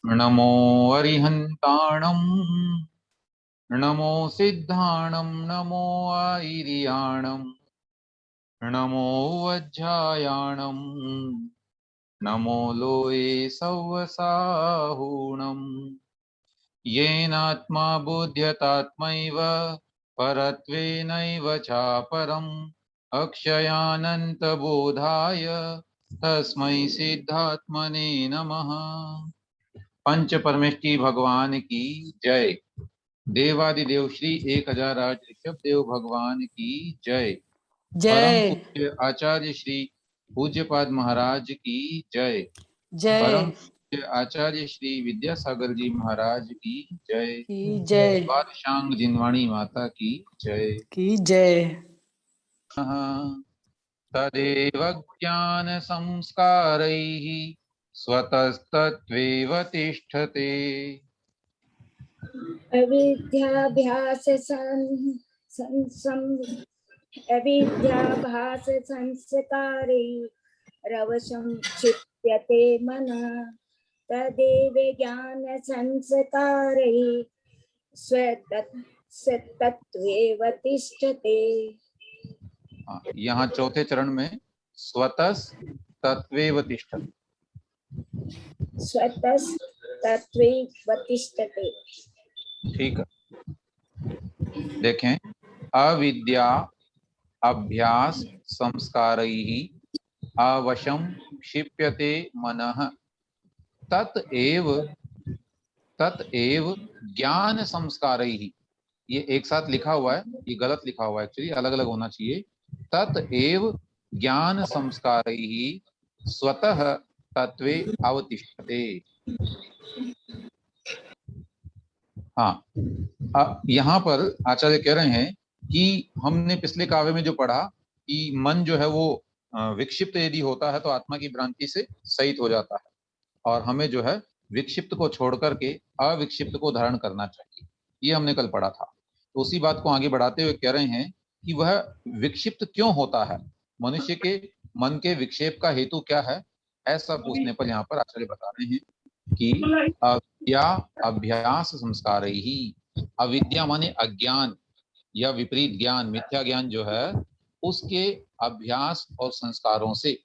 नमो अरिहन्ताणं नमो सिद्धाणं नमो आयर्याणं नमो वज्रायाणं नमो लोये सव्वसाहूणम् येनात्मा बुध्यतात्मैव परत्वेनैव चापरम् अक्षयानन्तबोधाय तस्मै सिद्धात्मने नमः। पंच परमेष्टि भगवान की जय। देवादिदेव श्री 1008 ऋषभ देव भगवान की जय। परम जय पूज्य आचार्य श्री पूज्यपाद महाराज की जय। जय परम पूज्य आचार्य श्री विद्यासागर जी महाराज की जय। की जय पादशांग जिनवाणी माता की जय। की जय। तदेव ज्ञान संस्कारैः स्वतस्तत्त्वेव तिष्ठते। अविद्याभ्यास अविद्याभास संस्कारे रवशं क्षिप्यते मनः तदेव ज्ञान संस्कारे स्वतत्त्वेव तिष्ठते। यहाँ चौथे चरण में स्वतः तत्वेव तिष्ठते। स्वतः तत्त्वेव तिष्ठते। ठीक है, देखें। अविद्या अभ्यास संस्कारैः अवशं क्षिप्यते मनः तत्एव ज्ञान संस्कारैः। ये एक साथ लिखा हुआ है, ये गलत लिखा हुआ है, एक्चुअली अलग अलग होना चाहिए। तत्एव ज्ञान संस्कारैः स्वतः तत्वे अवतिष्ठते। हाँ, यहाँ पर आचार्य कह रहे हैं कि हमने पिछले काव्य में जो पढ़ा कि मन जो है वो विक्षिप्त यदि होता है तो आत्मा की भ्रांति से सहित हो जाता है, और हमें जो है विक्षिप्त को छोड़ करके अविक्षिप्त को धारण करना चाहिए। ये हमने कल पढ़ा था। तो उसी बात को आगे बढ़ाते हुए कह रहे हैं कि वह विक्षिप्त क्यों होता है, मनुष्य के मन के विक्षेप का हेतु क्या है, ऐसा पूछने पर यहाँ पर आचार्य बता रहे हैं कि अविद्या अभ्यास संस्कार ही। अविद्या माने अज्ञान या विपरीत ज्ञान, मिथ्या ज्ञान जो है, उसके अभ्यास और संस्कारों से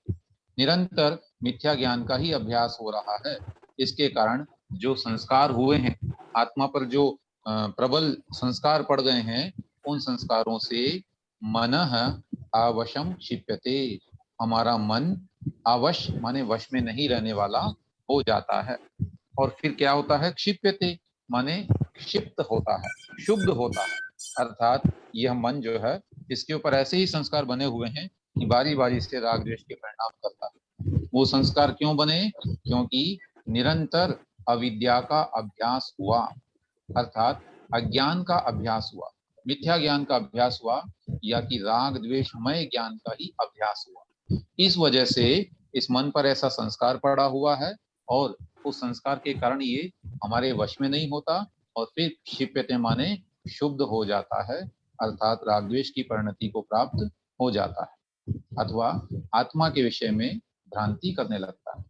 निरंतर मिथ्या ज्ञान का ही अभ्यास हो रहा है। इसके कारण जो संस्कार हुए हैं, आत्मा पर जो प्रबल संस्कार पड़ गए हैं, उन संस्कारों से मनः अवशम क्षिप्यते। हमारा मन अवश माने वश में नहीं रहने वाला हो जाता है। और फिर क्या होता है? क्षिप्यते माने क्षिप्त होता है, शुद्ध होता है। अर्थात यह मन जो है, इसके ऊपर ऐसे ही संस्कार बने हुए हैं कि बारी बारी से राग द्वेष के परिणाम करता है। वो संस्कार क्यों बने? क्योंकि निरंतर अविद्या का अभ्यास हुआ, अर्थात अज्ञान का अभ्यास हुआ, मिथ्या ज्ञान का अभ्यास हुआ, या कि राग द्वेषमय ज्ञान का ही अभ्यास हुआ। इस वजह से इस मन पर ऐसा संस्कार पड़ा हुआ है, और उस संस्कार के कारण ये हमारे वश में नहीं होता, और फिर क्षिप्यते माने शुद्ध हो जाता है, अर्थात राग द्वेष की परिणति को प्राप्त हो जाता है, अथवा आत्मा के विषय में भ्रांति करने लगता है।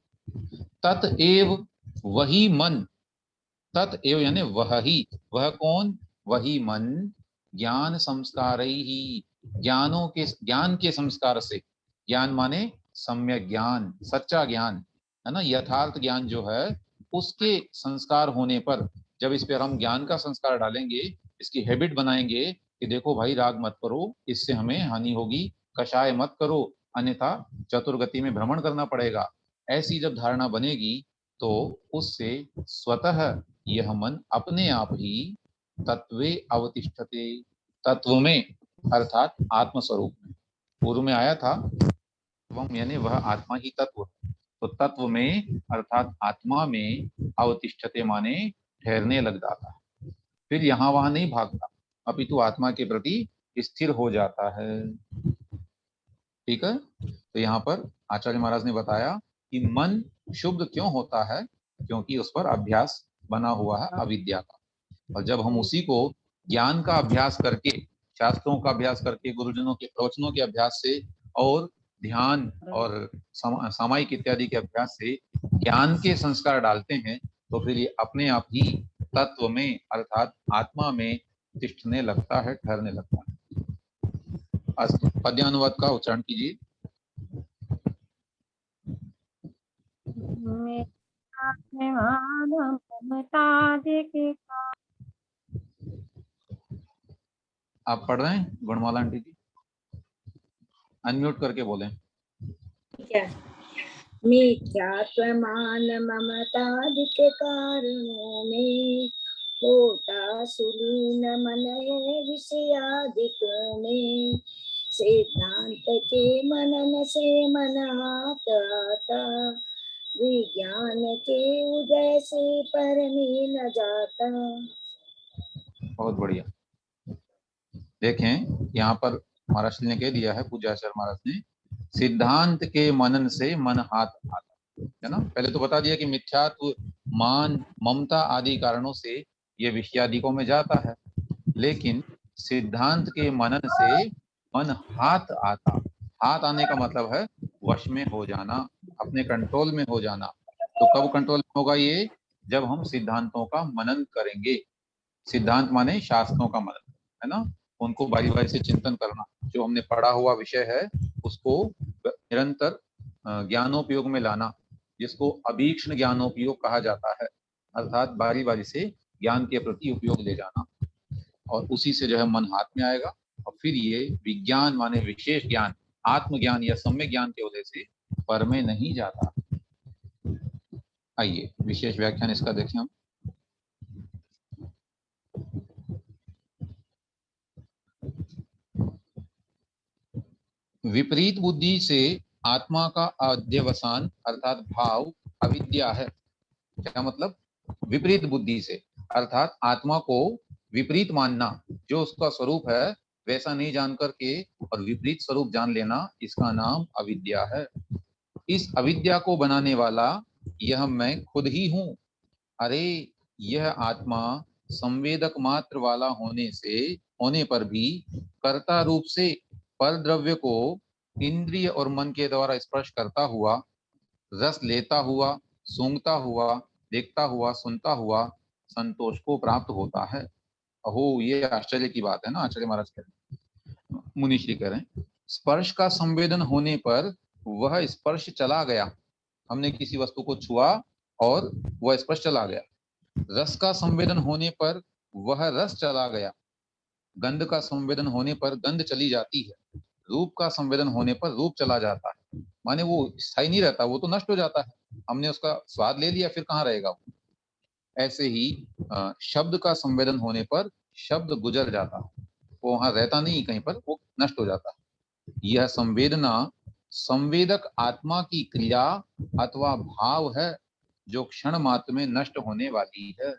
तत्एव वही मन, तत्एव यानी वह ही, वह कौन? वही मन ज्ञान संस्कार ही, ज्ञान के संस्कार से। ज्ञान माने सम्यक ज्ञान, सच्चा ज्ञान है ना, यथार्थ ज्ञान जो है, उसके संस्कार होने पर, जब इस पर हम ज्ञान का संस्कार डालेंगे, इसकी हैबिट बनाएंगे कि देखो भाई राग मत करो, इससे हमें हानि होगी, कषाय मत करो अन्यथा चतुर्गति में भ्रमण करना पड़ेगा, ऐसी जब धारणा बनेगी तो उससे स्वतः यह मन अपने आप ही तत्वे अवतिष्ठते, तत्व में अर्थात आत्म स्वरूप में। पूर्व में आया था तत्वम यानी वह आत्मा ही तत्व, तो तत्व में अर्थात आत्मा में अवतिष्ठते माने ठहरने लग जाता है, फिर यहाँ वहां नहीं भागता, अपितु आत्मा के प्रति स्थिर हो जाता है। ठीक है, तो यहाँ पर आचार्य महाराज ने बताया कि मन शुद्ध क्यों होता है, क्योंकि उस पर अभ्यास बना हुआ है अविद्या का। और जब हम उसी को ज्ञान का अभ्यास करके, शास्त्रों का अभ्यास करके, गुरुजनों के प्रवचनों के अभ्यास से और ध्यान और सामायिक इत्यादि के अभ्यास से ज्ञान के संस्कार डालते हैं, तो फिर ये अपने आप ही तत्व में अर्थात आत्मा में तिष्ठने लगता है, ठहरने लगता है। अस्तु, पद्यानुवाद का उच्चारण कीजिए। आप पढ़ रहे हैं गुणमाला आंटी जी? अनम्यूट करके बोलें। मिथ्यात्वमान ममतादिक कारणों में होता सुलीन मन है विषयादिकों में। सिद्धांत के मनन से मन आता, विज्ञान के उदय से पर में न जाता। बहुत बढ़िया। देखें यहाँ पर महाराज ने कह दिया है, पूज्याचार्य महाराज ने, सिद्धांत के मनन से मन हाथ आता है ना। पहले तो बता दिया कि मिथ्यात्व, मान, ममता आदि कारणों से ये विषयादिकों में जाता है, लेकिन सिद्धांत के मनन से मन हाथ आता। हाथ आने का मतलब है वश में हो जाना, अपने कंट्रोल में हो जाना। तो कब कंट्रोल में होगा ये? जब हम सिद्धांतों का मनन करेंगे। सिद्धांत माने शास्त्रों का मनन, है ना। उनको बारी बारी से चिंतन करना, जो हमने पढ़ा हुआ विषय है उसको निरंतर ज्ञानोपयोग में लाना, जिसको अभीक्ष्ण ज्ञानोपयोग कहा जाता है, अर्थात बारी बारी से ज्ञान के प्रति उपयोग ले जाना, और उसी से जो है मन हाथ में आएगा। और फिर ये विज्ञान माने विशेष ज्ञान, आत्मज्ञान या सम्यक ज्ञान के उदय से पर में नहीं जाता। आइए विशेष व्याख्यान इसका देखें हम। विपरीत बुद्धि से आत्मा का अध्यवसान अर्थात भाव अविद्या है। क्या मतलब? विपरीत बुद्धि से अर्थात आत्मा को विपरीत मानना, जो उसका स्वरूप है वैसा नहीं जान करके और विपरीत स्वरूप जान लेना, इसका नाम अविद्या है। इस अविद्या को बनाने वाला यह मैं खुद ही हूं। अरे यह आत्मा संवेदक मात्र वाला होने पर भी कर्ता रूप से पर द्रव्य को इंद्रिय और मन के द्वारा स्पर्श करता हुआ, रस लेता हुआ, सूंघता हुआ, देखता हुआ, सुनता हुआ संतोष को प्राप्त होता है। अहो ये आश्चर्य की बात है ना। आचार्य महाराज कह रहे हैं, मुनिश्री कह रहे हैं, स्पर्श का संवेदन होने पर वह स्पर्श चला गया। हमने किसी वस्तु को छुआ और वह स्पर्श चला गया। रस का संवेदन होने पर वह रस चला गया। गंध का संवेदन होने पर गंध चली जाती है। रूप का संवेदन होने पर रूप चला जाता है। माने वो स्थायी नहीं रहता, वो तो नष्ट हो जाता है। हमने उसका स्वाद ले लिया, फिर कहाँ रहेगा वो। ऐसे ही शब्द का संवेदन होने पर शब्द गुजर जाता है, वो वहां रहता नहीं कहीं पर, वो नष्ट हो जाता है। यह संवेदना संवेदक आत्मा की क्रिया अथवा भाव है, जो क्षण मात्र में नष्ट होने वाली है।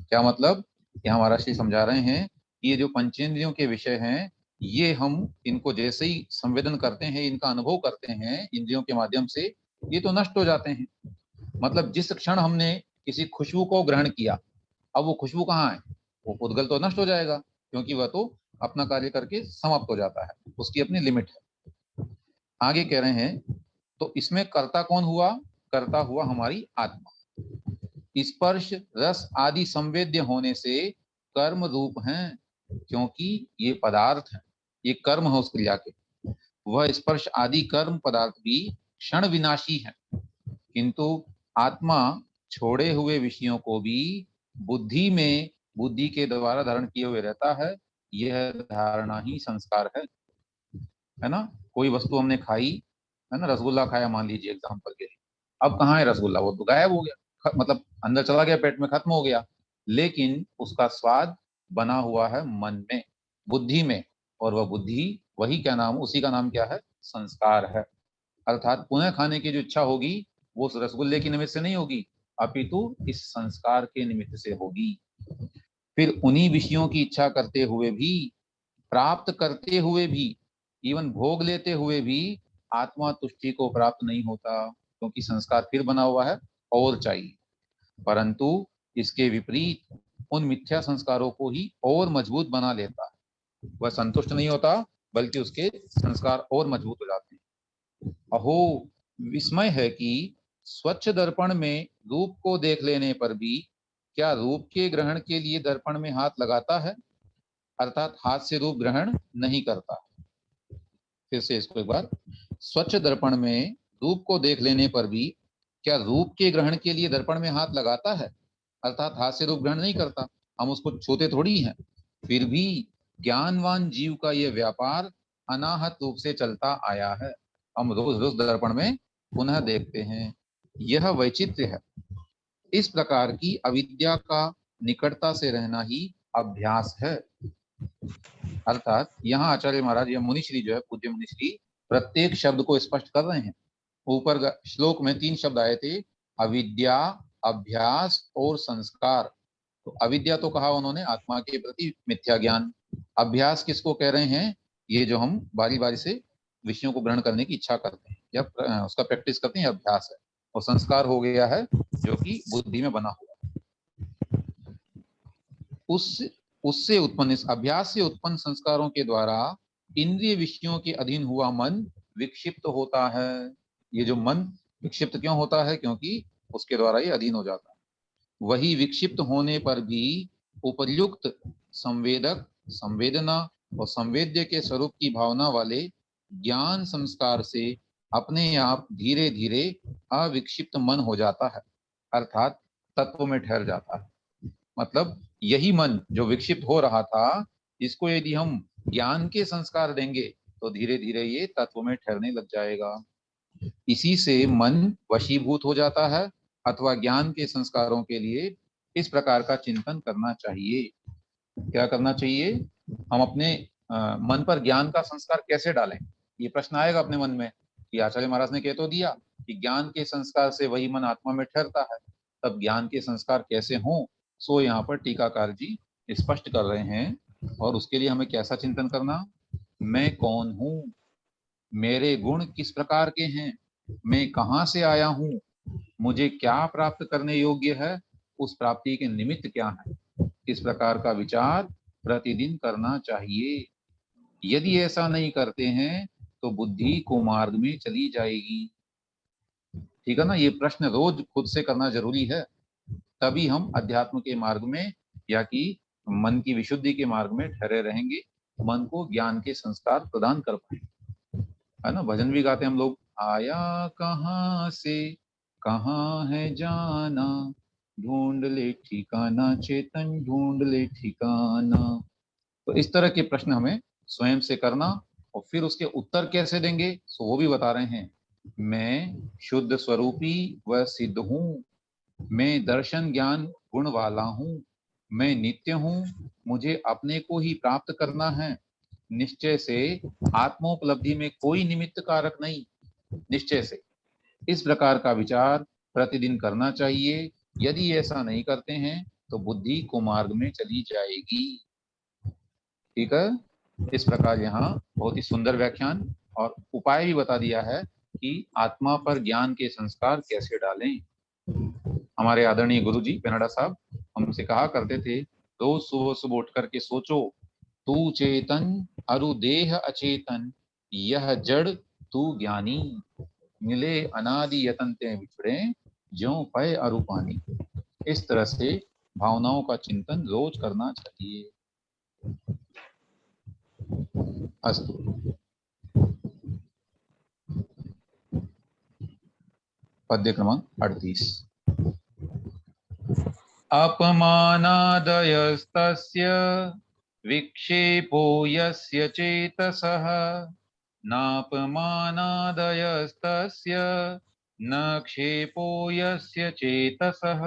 क्या मतलब? यहाँ महाराज जी समझा रहे हैं कि ये जो पंचेंद्रियों के विषय हैं, ये हम इनको जैसे ही संवेदन करते हैं, इनका अनुभव करते हैं इंद्रियों के माध्यम से, ये तो नष्ट हो जाते हैं। मतलब जिस क्षण हमने किसी खुशबू को ग्रहण किया, अब वो खुशबू कहाँ है? वो उद्गल तो नष्ट हो जाएगा, क्योंकि वह तो अपना कार्य करके समाप्त हो जाता है, उसकी अपनी लिमिट है। आगे कह रहे हैं, तो इसमें कर्ता कौन हुआ? कर्ता हुआ हमारी आत्मा। स्पर्श, रस आदि संवेद्य होने से कर्म रूप हैं, क्योंकि ये पदार्थ है, ये कर्म है उस क्रिया के। वह स्पर्श आदि कर्म पदार्थ भी क्षण विनाशी है, किंतु आत्मा छोड़े हुए विषयों को भी बुद्धि के द्वारा धारण किए हुए रहता है। यह धारणा ही संस्कार है ना। कोई वस्तु हमने खाई, है ना, रसगुल्ला खाया मान लीजिए एग्जाम्पल के लिए, अब कहाँ है रसगुल्ला? वो तो गायब हो गया, मतलब अंदर चला गया, पेट में खत्म हो गया, लेकिन उसका स्वाद बना हुआ है मन में, बुद्धि में, और वह बुद्धि वही क्या नाम, उसी का नाम क्या है? संस्कार है। अर्थात पुनः खाने की जो इच्छा होगी वो उस रसगुल्ले की निमित्त से नहीं होगी, अपितु इस संस्कार के निमित्त से होगी। फिर उन्हीं विषयों की इच्छा करते हुए भी, प्राप्त करते हुए भी, इवन भोग लेते हुए भी आत्मा तुष्टि को प्राप्त नहीं होता, क्योंकि संस्कार फिर बना हुआ है और चाहिए। परंतु इसके विपरीत उन मिथ्या संस्कारों को ही और मजबूत बना लेता है। वह संतुष्ट नहीं होता, बल्कि उसके संस्कार और मजबूत हो जाते हैं। अहो विस्मय है कि स्वच्छ दर्पण में रूप को देख लेने पर भी क्या रूप के ग्रहण के लिए दर्पण में हाथ लगाता है, अर्थात हाथ से रूप ग्रहण नहीं करता। फिर से इसको एक बार, स्वच्छ दर्पण में रूप को देख लेने पर भी क्या रूप के ग्रहण के लिए दर्पण में हाथ लगाता है, अर्थात हाथ से रूप ग्रहण नहीं करता, हम उसको छूते थोड़ी हैं। फिर भी ज्ञानवान जीव का यह व्यापार अनाहत रूप से चलता आया है, हम रोज रोज दर्पण में पुनः देखते हैं। यह वैचित्र्य है। इस प्रकार की अविद्या का निकटता से रहना ही अभ्यास है। अर्थात यहाँ आचार्य महाराज या मुनिश्री जो है, पूज्य मुनिश्री, प्रत्येक शब्द को स्पष्ट कर रहे हैं। ऊपर श्लोक में 3 शब्द आए थे, अविद्या, अभ्यास और संस्कार। तो अविद्या तो कहा उन्होंने आत्मा के प्रति मिथ्या ज्ञान। अभ्यास किसको कह रहे हैं, ये जो हम बारी बारी से विषयों को ग्रहण करने की इच्छा करते हैं या उसका प्रैक्टिस करते हैं, अभ्यास है। और संस्कार हो गया है जो कि बुद्धि में बना हुआ है। उससे उत्पन्न, इस अभ्यास से उत्पन्न संस्कारों के द्वारा इंद्रिय विषयों के अधीन हुआ मन विक्षिप्त होता है। ये जो मन विक्षिप्त क्यों होता है, क्योंकि उसके द्वारा ये अधीन हो जाता है। वही विक्षिप्त होने पर भी उपर्युक्त संवेदक, संवेदना और संवेद्य के स्वरूप की भावना वाले ज्ञान संस्कार से अपने आप धीरे धीरे अविक्षिप्त मन हो जाता है, अर्थात तत्व में ठहर जाता है। मतलब यही मन जो विक्षिप्त हो रहा था, इसको यदि हम ज्ञान के संस्कार देंगे तो धीरे धीरे ये तत्व में ठहरने लग जाएगा। इसी से मन वशीभूत हो जाता है, अथवा ज्ञान के संस्कारों के लिए इस प्रकार का चिंतन करना चाहिए। क्या करना चाहिए, हम अपने मन पर ज्ञान का संस्कार कैसे डालें, ये प्रश्न आएगा अपने मन में कि आचार्य महाराज ने कह तो दिया कि ज्ञान के संस्कार से वही मन आत्मा में ठहरता है, तब ज्ञान के संस्कार कैसे हों। सो यहाँ पर टीकाकार जी स्पष्ट कर रहे हैं, और उसके लिए हमें कैसा चिंतन करना, मैं कौन हूँ, मेरे गुण किस प्रकार के हैं, मैं कहाँ से आया हूँ, मुझे क्या प्राप्त करने योग्य है, उस प्राप्ति के निमित्त क्या है, इस प्रकार का विचार प्रतिदिन करना चाहिए। यदि ऐसा नहीं करते हैं तो बुद्धि कुमार्ग में चली जाएगी। ठीक है ना, ये प्रश्न रोज खुद से करना जरूरी है, तभी हम अध्यात्म के मार्ग में या कि मन की विशुद्धि के मार्ग में ठहरे रहेंगे, मन को ज्ञान के संस्कार प्रदान कर पाएंगे। है ना, भजन भी गाते हम लोग, आया कहाँ से कहाँ है जाना, ढूंढ ले ठिकाना चेतन ढूंढ ले ठिकाना। तो इस तरह के प्रश्न हमें स्वयं से करना, और फिर उसके उत्तर कैसे देंगे तो वो भी बता रहे हैं। मैं शुद्ध स्वरूपी व सिद्ध हूँ, मैं दर्शन ज्ञान गुण वाला हूँ, मैं नित्य हूँ, मुझे अपने को ही प्राप्त करना है, निश्चय से आत्मोपलब्धि में कोई निमित्त कारक नहीं, निश्चय से। इस प्रकार का विचार प्रतिदिन करना चाहिए। यदि ऐसा नहीं करते हैं तो बुद्धि कुमार्ग में चली जाएगी। ठीक है, इस प्रकार यहाँ बहुत ही सुंदर व्याख्यान और उपाय भी बता दिया है कि आत्मा पर ज्ञान के संस्कार कैसे डालें। हमारे आदरणीय गुरु जी कनाडा साहब हमसे कहा करते थे, रोज सुबह सुबह उठ करके सोचो, तू चेतन अरु देह अचेतन, यह जड़ तू ज्ञानी, मिले अनादि यतन ते बिछड़े, ज्यों पय अरु पानी। इस तरह से भावनाओं का चिंतन रोज करना चाहिए। अस्तु। पद्य क्रमांक 38। अपमानादयस्तस्य विक्षेपो यस्य चेतसः, नापमानादयस्तस्य न क्षेपो यस्य चेतसः।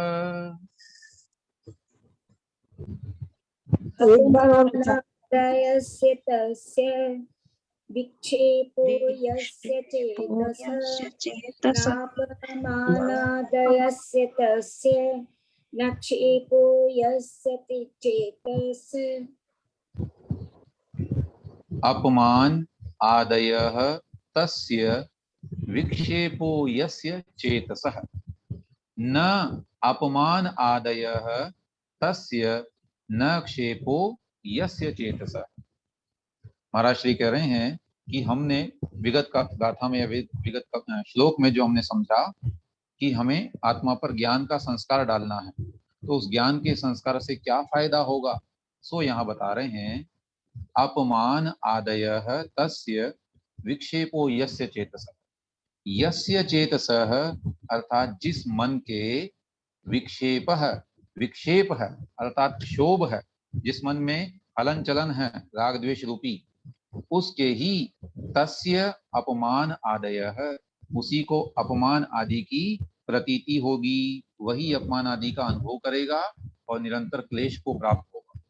अपमानादयस्य तस्य विक्षेपो यस्य चेतसः, नापमानादयस्य तस्य न क्षेपो यस्य चेतसः। अपमान आदयः तस्य विक्षेपो यस्य चेतसः, न अपमान आदयः तस्य न क्षेपो यस्य चेतसः। महाराज श्री कह रहे हैं कि हमने विगत का गाथा में, विगत का श्लोक में जो हमने समझा कि हमें आत्मा पर ज्ञान का संस्कार डालना है, तो उस ज्ञान के संस्कार से क्या फायदा होगा? सो यहाँ बता रहे हैं, अपमान आदयः तस्य विक्षेपो यस्य चेतसः। यस्य चेतसः अर्थात जिस मन के विक्षेप है, विक्षेप है अर्थात क्षोभ है, जिस मन में हलन चलन है राग द्वेष रूपी, उसके ही तस्य अपमान आदयः, उसी को अपमान आदि की प्रतीति होगी, वही अपमान आदि का अनुभव करेगा और निरंतर क्लेश को प्राप्त होगा,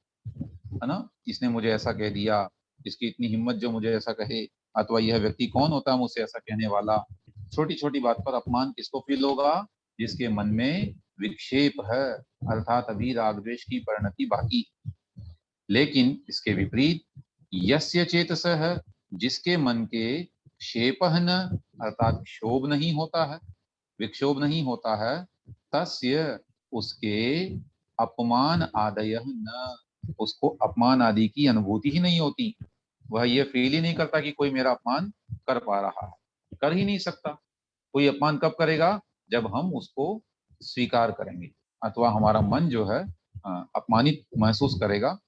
है ना। इसने मुझे ऐसा कह दिया, इसकी इतनी हिम्मत जो मुझे ऐसा कहे, अथवा यह व्यक्ति कौन होता है मुझसे ऐसा कहने वाला। छोटी छोटी बात पर अपमान किसको फील होगा? जिसके मन में विक्षेप है, अर्थात अभी राग द्वेष की परिणति बाकी। लेकिन इसके विपरीत यस्य चेतसः, जिसके मन के क्षेपः न अर्थात क्षोभ नहीं होता है, विक्षोभ नहीं होता है, तस्य उसके अपमान आदयः न, उसको अपमान आदि की अनुभूति ही नहीं होती, वह ये फील ही नहीं करता कि कोई मेरा अपमान कर पा रहा है, कर ही नहीं सकता। कोई अपमान कब करेगा? जब हम उसको स्वीकार करेंगे, अथवा हमारा मन जो है अपमानित महसूस करेगा,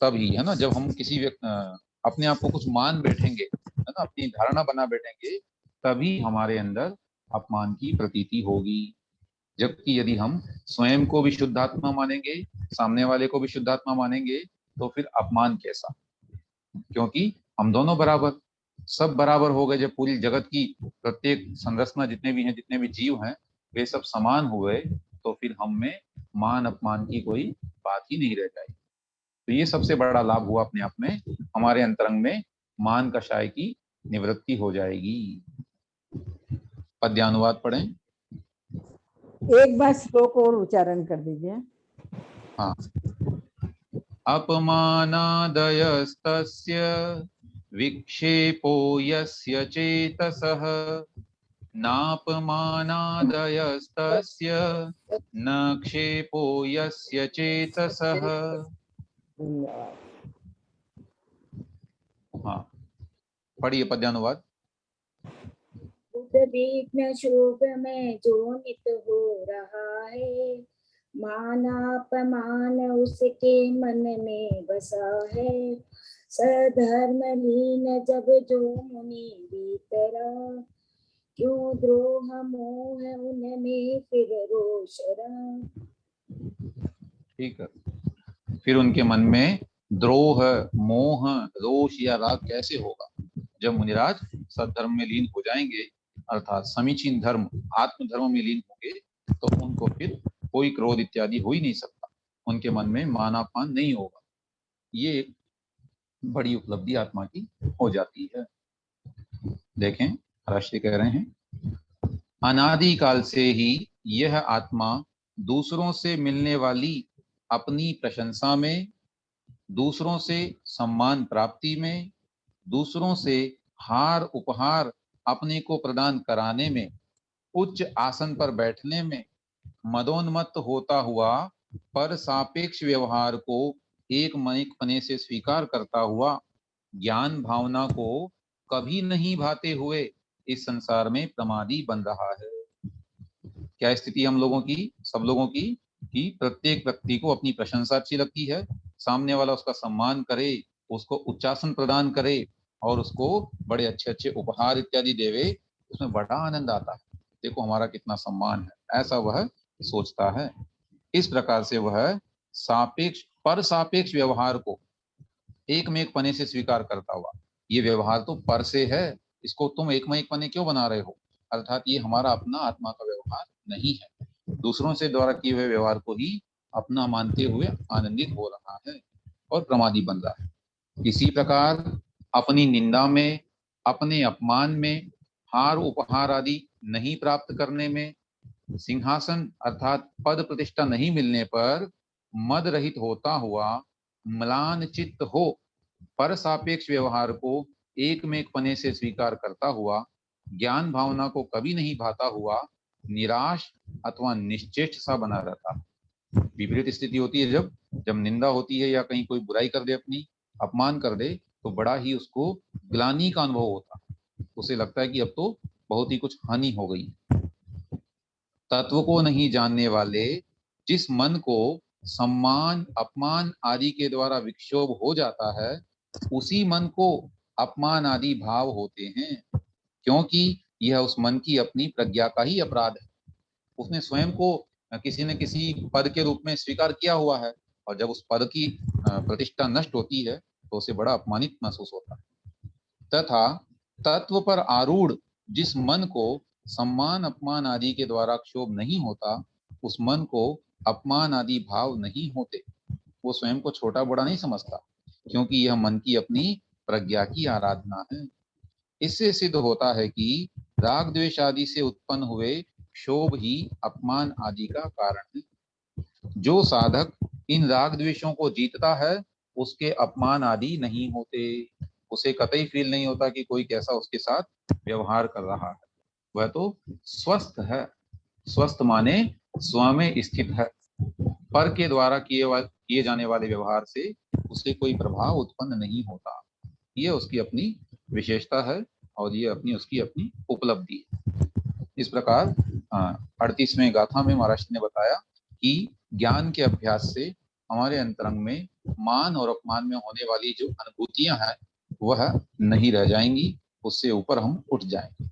तभी, है ना। जब हम किसी अपने आप को कुछ मान बैठेंगे, है ना, अपनी धारणा बना बैठेंगे, तभी हमारे अंदर अपमान की प्रतीति होगी। जबकि यदि हम स्वयं को भी शुद्धात्मा मानेंगे, सामने वाले को भी शुद्धात्मा मानेंगे, तो फिर अपमान कैसा? क्योंकि हम दोनों बराबर, सब बराबर हो गए। जब पूरी जगत की प्रत्येक संरचना, जितने भी हैं, जितने भी जीव हैं, वे सब समान हुए, तो फिर हम में मान अपमान की कोई बात ही नहीं रह जाएगी। तो ये सबसे बड़ा लाभ हुआ अपने आप में, हमारे अंतरंग में मान कषाय की निवृत्ति हो जाएगी। पद्यानुवाद पढ़ें। एक बार श्लोक और उच्चारण कर दीजिए। हाँ। अपमानादयस्तस्य विक्षेपो यस्य चेतसः, नापमानादयस्तस्य न क्षेपो यस्य चेतसः। हाँ, पढ़िए पद्यानुवाद। उद्विग्न शोक में जो नित हो रहा है, मानापमान उसके मन में बसा है। सधर्म लीन जब जो मुनि भीतरा, क्यों द्रोह मोह उनमें फिर रोषरा। ठीक है। फिर उनके मन में द्रोह, मोह, रोष या राग कैसे होगा? जब मुनिराज सद्धर्म में लीन हो जाएंगे, अर्थात समीचीन धर्म, आत्मधर्म में लीन होंगे, तो उनको फिर कोई क्रोध इत्यादि हो ही नहीं सकता, उनके मन में मानापमान नहीं होगा। ये एक बड़ी उपलब्धि आत्मा की हो जाती है। देखें, राष्ट्रीय कह रहे हैं, अनादिकाल से ही यह आत्मा दूसरों से मिलने वाली अपनी प्रशंसा में, दूसरों से सम्मान प्राप्ति में, दूसरों से हार उपहार अपने को प्रदान कराने में, उच्च आसन पर बैठने में मदोन्मत्त होता हुआ पर सापेक्ष व्यवहार को एक मनिकपने से स्वीकार करता हुआ, ज्ञान भावना को कभी नहीं भाते हुए इस संसार में प्रमादी बन रहा है। क्या स्थिति हम लोगों की, सब लोगों की, कि प्रत्येक व्यक्ति को अपनी प्रशंसा अच्छी लगती है, सामने वाला उसका सम्मान करे, उसको उच्चासन प्रदान करे और उसको बड़े अच्छे अच्छे उपहार इत्यादि देवे, उसमें बड़ा आनंद आता है। देखो हमारा कितना सम्मान है, ऐसा वह सोचता है। इस प्रकार से वह सापेक्ष, पर सापेक्ष व्यवहार को एक में एक पने से स्वीकार करता हुआ, ये व्यवहार तो पर से है, इसको तुम एक में एक पने क्यों बना रहे हो? अर्थात ये हमारा अपना आत्मा का व्यवहार नहीं है, दूसरों से द्वारा किए हुए व्यवहार को ही अपना मानते हुए आनंदित हो रहा है और प्रमादी बन रहा है। इसी प्रकार अपनी निंदा में, अपने अपमान में, हार उपहार आदि नहीं प्राप्त करने में, सिंहासन अर्थात पद प्रतिष्ठा नहीं मिलने पर मद रहित होता हुआ, म्लान चित्त हो पर सापेक्ष व्यवहार को एक में एक पने से स्वीकार करता हुआ, ज्ञान भावना को कभी नहीं भाता हुआ, निराश अथवा निश्चेष्ट सा बना रहता है। विपरीत स्थिति होती है जब निंदा होती है या कहीं कोई बुराई कर दे, अपनी अपमान कर दे, तो बड़ा ही उसको ग्लानि का अनुभव होता है, उसे लगता है कि अब तो बहुत ही कुछ हानि हो गई। तत्व को नहीं जानने वाले जिस मन को सम्मान अपमान आदि के द्वारा विक्षोभ हो जाता है, उसी मन को अपमान आदि भाव होते हैं, क्योंकि यह उस मन की अपनी प्रज्ञा का ही अपराध है। उसने स्वयं को किसी न किसी पद के रूप में स्वीकार किया हुआ है, और जब उस पद की प्रतिष्ठा नष्ट होती है तो उसे बड़ा अपमानित महसूस होता है। तथा तत्व पर आरूढ़ जिस मन को सम्मान अपमान आदि के द्वारा क्षोभ नहीं होता, उस मन को अपमान आदि भाव नहीं होते। वो स्वयं को छोटा बड़ा नहीं समझता, क्योंकि यह मन की अपनी प्रज्ञा की आराधना है। इससे सिद्ध होता है कि राग द्वेष आदि से उत्पन्न हुए क्षोभ ही अपमान आदि का कारण है। जो साधक इन राग द्वेषों को जीतता है, उसके अपमान आदि नहीं होते। उसे कतई फील नहीं होता कि कोई कैसा उसके साथ व्यवहार कर रहा है। वह तो स्वस्थ है। स्वस्थ माने स्व में स्थित है। पर के द्वारा किए जाने वाले व्यवहार से उसे कोई प्रभाव उत्पन्न नहीं होता। ये उसकी अपनी विशेषता है, और ये उसकी अपनी उपलब्धि है। इस प्रकार 38वें गाथा में महाराज ने बताया कि ज्ञान के अभ्यास से हमारे अंतरंग में मान और अपमान में होने वाली जो अनुभूतियां हैं वह नहीं रह जाएंगी, उससे ऊपर हम उठ जाएंगे।